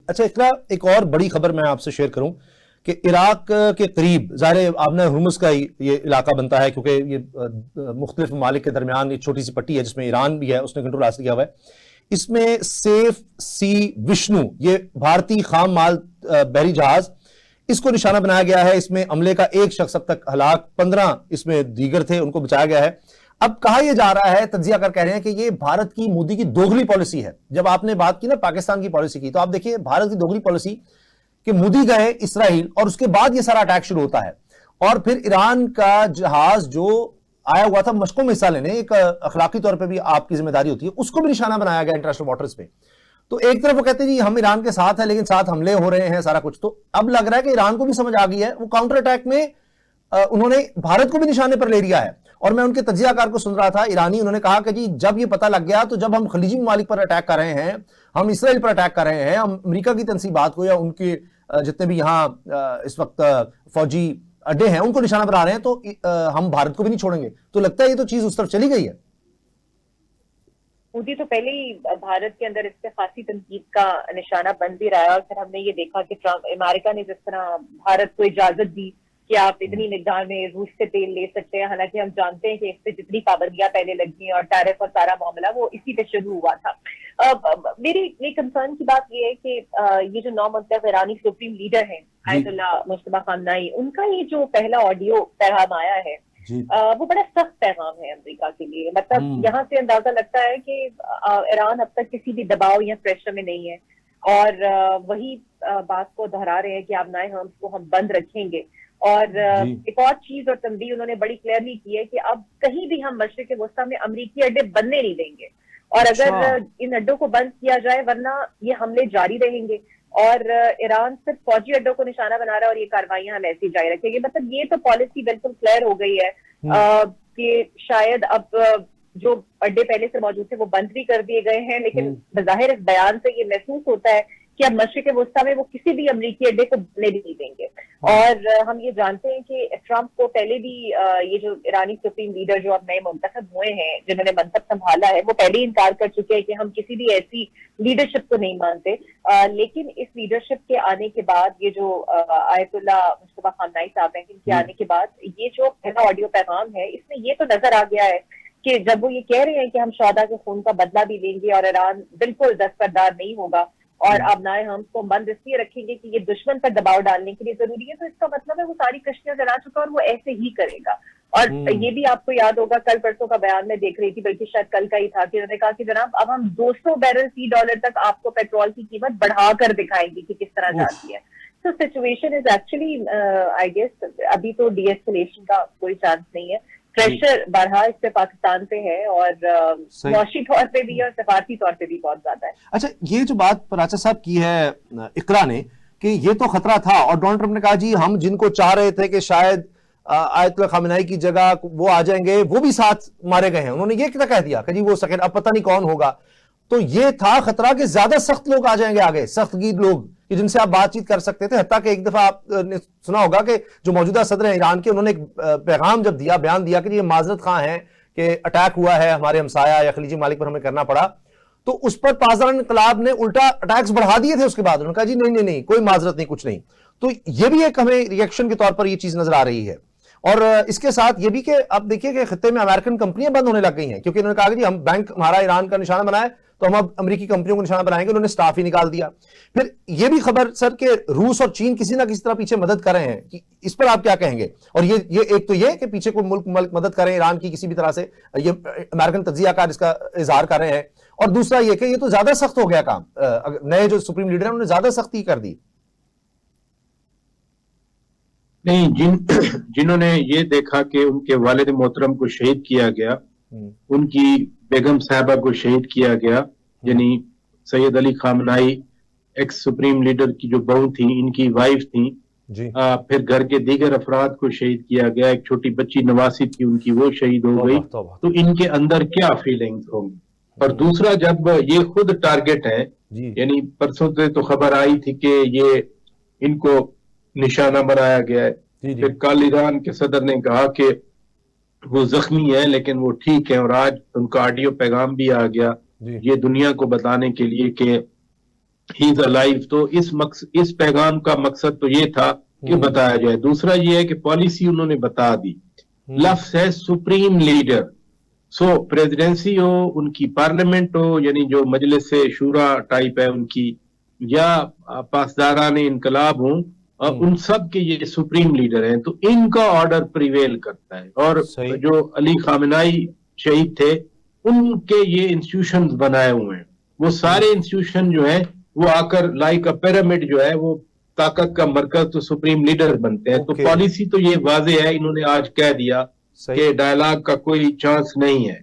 अच्छा इकरा, एक और बड़ी खबर मैं आपसे शेयर करूं कि इराक के करीब, ज़ाहिर आबना हुर्मुज़ का ये इलाका बनता है, क्योंकि ये मुख्तलिफ ममालिक के दरमियान एक छोटी सी पट्टी है जिसमें ईरान भी है, उसने कंट्रोल हासिल किया हुआ है। इसमें सेफ सी विष्णु, ये भारतीय खाम माल बहरी जहाज, इसको निशाना बनाया गया है। इसमें हमले का एक शख्स अब तक हलाक, 15 इसमें दीगर थे, उनको बचाया गया है। अब कहा यह जा रहा है, तज्जिया कर कह रहे हैं कि ये भारत की, मोदी की दोगली पॉलिसी है। जब आपने बात की ना पाकिस्तान की पॉलिसी की, तो आप देखिए भारत की दोगली पॉलिसी कि मोदी गए इसराइल और उसके बाद ये सारा अटैक शुरू होता है, और फिर ईरान का जहाज जो आया हुआ था मशकों में हिस्सा लेने, एक अखलाकी तौर पे भी आपकी जिम्मेदारी होती है, उसको भी निशाना बनाया गया इंटरनेशनल वाटर्स पे। तो एक तरफ वो कहते हैं जी हम ईरान के साथ हैं, लेकिन साथ हमले हो रहे हैं, सारा कुछ। तो अब लग रहा है कि ईरान को भी समझ आ गई है, वो काउंटर अटैक में उन्होंने भारत को भी निशाने पर ले लिया है। और मैं उनके तज्जियाकार को सुन रहा था ईरानी, उन्होंने कहा कि जी जब ये पता लग गया, तो जब हम खलीजी ममालिक पर अटैक कर रहे हैं, हम इसराइल पर अटैक कर रहे हैं, हम अमेरिका की तनसीबात को या उनके जितने भी यहाँ इस वक्त फौजी अड्डे हैं उनको निशाना बना रहे हैं, तो हम भारत को भी नहीं छोड़ेंगे। तो लगता है ये तो चीज उस तरफ चली गई है। मोदी तो पहले ही भारत के अंदर इससे खासी तनकीद का निशाना बन भी रहा है, और फिर हमने ये देखा कि अमेरिका ने जिस तरह भारत को इजाजत दी कि आप इतनी मिकदार में रूस से तेल ले सकते हैं, हालांकि हम जानते हैं कि इस पे जितनी पाबंदियां पहले लगी और टैरिफ और सारा मामला वो इसी पे शुरू हुआ था। मेरी एक कंसर्न की बात ये है कि ये जो 9 मंतखब ईरानी सुप्रीम लीडर हैं आयतुल्ला मुस्तफा खामनाई, उनका ये जो पहला ऑडियो पैगाम आया है वो बड़ा सख्त पैगाम है अमेरिका के लिए। मतलब यहाँ से अंदाजा लगता है कि ईरान अब तक किसी भी दबाव या प्रेशर में नहीं है, और वही बात को दोहरा रहे हैं कि आबनाए हम को हम बंद रखेंगे। और एक और चीज और तंबीह उन्होंने बड़ी क्लियरली की है कि अब कहीं भी हम मशरिक वस्ता में अमरीकी अड्डे बनने नहीं देंगे, और अगर इन अड्डों को बंद किया जाए वरना ये हमले जारी रहेंगे। और ईरान सिर्फ फौजी अड्डों को निशाना बना रहा है और ये कार्रवाइयां हम ऐसी जारी रखेंगे। मतलब ये तो पॉलिसी बिल्कुल क्लियर हो गई है कि शायद अब जो अड्डे पहले से मौजूद थे वो बंद भी कर दिए गए हैं, लेकिन बज़ाहिर इस बयान से ये महसूस होता है कि अब मशरिक वस्ता में वो किसी भी अमरीकी अड्डे को बनने भी नहीं देंगे। और हम ये जानते हैं कि ट्रंप को पहले भी ये जो ईरानी सुप्रीम लीडर जो अब नए मुंतखब हुए हैं, जिन्होंने मंसब संभाला है, वो पहले ही इनकार कर चुके हैं कि हम किसी भी ऐसी लीडरशिप को नहीं मानते। लेकिन इस लीडरशिप के आने के बाद, ये जो आयतुल्ला मुस्तफा खामनाई साहब हैं, इनके आने के बाद ये जो पहला ऑडियो पैगाम है, इसमें ये तो नजर आ गया है कि जब वो ये कह रहे हैं कि हम शौदा के खून का बदला भी लेंगे और ईरान बिल्कुल दस्तबरदार नहीं होगा, और आबनाए हम को बंद इसलिए रखेंगे कि ये दुश्मन पर दबाव डालने के लिए जरूरी है, तो इसका मतलब है वो सारी कश्तियां जला चुका और वो ऐसे ही करेगा। और ये भी आपको याद होगा, कल परसों का बयान में देख रही थी, बल्कि शायद कल का ही था, कि उन्होंने कहा कि जनाब अब हम 200 बैरल $30 तक आपको पेट्रोल की कीमत बढ़ाकर दिखाएंगे कि किस तरह जाती है। तो situation is actually I guess अभी तो डीएस्केलेशन का कोई चांस नहीं है। प्रेशर बढ़ा इस पे पाकिस्तान पे है, और मौशी तौर पे भी और सफारती तौर पे भी बहुत ज्यादा है। अच्छा, ये जो बात पराचा साहब की है इकरा ने कि ये तो खतरा था, और डोनाल्ड ट्रंप ने कहा जी हम जिनको चाह रहे थे कि शायद आयतुल्ला खामेनी की जगह वो आ जाएंगे, वो भी साथ मारे गए हैं। उन्होंने ये क्या कह दिया कि जी वो सेकंड अब पता नहीं कौन होगा। तो ये था खतरा कि ज्यादा सख्त लोग आ जाएंगे आगे, सख्तगीर लोग कि जिनसे आप बातचीत कर सकते थे। हत्ता कि एक दफा आपने सुना होगा कि जो मौजूदा सदर हैं ईरान के, उन्होंने एक पैगाम जब दिया, बयान दिया कि ये माजरत खां हैं कि अटैक हुआ है हमारे हमसाया या खलीजी मालिक पर, हमें करना पड़ा। तो उस पर पासदार इनकलाब ने उल्टा अटैक्स बढ़ा दिए थे उसके बाद। उन्होंने कहा जी नहीं नहीं नहीं, कोई माजरत नहीं, कुछ नहीं। तो ये भी एक हमें रिएक्शन के तौर पर ये चीज नजर आ रही है। और इसके साथ ये भी कि अब देखिए कि खित्ते में अमेरिकन कंपनियां बंद होने लग गई हैं, क्योंकि उन्होंने कहा कि हम बैंक हमारा ईरान का निशाना बनाए तो हम अब अमेरिकी कंपनियों को निशाना बनाएंगे। उन्होंने स्टाफ ही निकाल दिया। फिर ये भी खबर सर कि रूस और चीन किसी ना किसी तरह पीछे मदद कर रहे हैं, कि इस पर आप क्या कहेंगे? और ये एक तो ये कि पीछे कोई मुल्क मदद कर रहे हैं ईरान की किसी भी तरह से, ये अमेरिकन तज्जियाकार इसका इजहार कर रहे हैं। और दूसरा ये कि ये तो ज्यादा सख्त हो गया काम, नए जो सुप्रीम लीडर हैं उन्होंने ज्यादा सख्ती कर दी। नहीं, जिन्होंने ये देखा कि उनके वालिद मोहतरम को शहीद किया गया, उनकी बेगम साहबा को शहीद किया गया, यानी Syed Ali खामनाई x supreme leader की जो बहू थी, इनकी वाइफ थी, फिर घर के दीगर अफराद को शहीद किया गया। एक छोटी बच्ची नवासी थी उनकी, वो शहीद हो गई। तो इनके अंदर क्या फीलिंग्स होंगी? और दूसरा, जब ये खुद टारगेट है, यानी परसों से तो खबर आई थी कि ये इनको निशाना बनाया गया है। फिर कल ईरान के सदर ने कहा कि वो जख्मी है लेकिन वो ठीक है, और आज उनका ऑडियो पैगाम भी आ गया ये दुनिया को बताने के लिए कि ही इज अलाइव। तो इस पैगाम का मकसद तो ये था कि बताया जाए। दूसरा ये है कि पॉलिसी उन्होंने बता दी। लफ्ज है सुप्रीम लीडर। सो प्रेसिडेंसी हो, उनकी पार्लियामेंट हो, यानी जो मजलिस शूरा टाइप है उनकी, या पासदारान इनकलाब हो, उन सब के ये सुप्रीम लीडर हैं। तो इनका ऑर्डर प्रिवेल करता है। और सही। जो अली खामेनाई शहीद थे, उनके ये इंस्टीट्यूशंस बनाए हुए हैं। वो सारे इंस्टीट्यूशन जो है वो आकर लाइक अ पिरामिड जो है वो ताकत का मरकज तो सुप्रीम लीडर बनते हैं। तो ओके। पॉलिसी तो ये वाजे है, इन्होंने आज कह दिया सही। कि डायलॉग का कोई चांस नहीं है।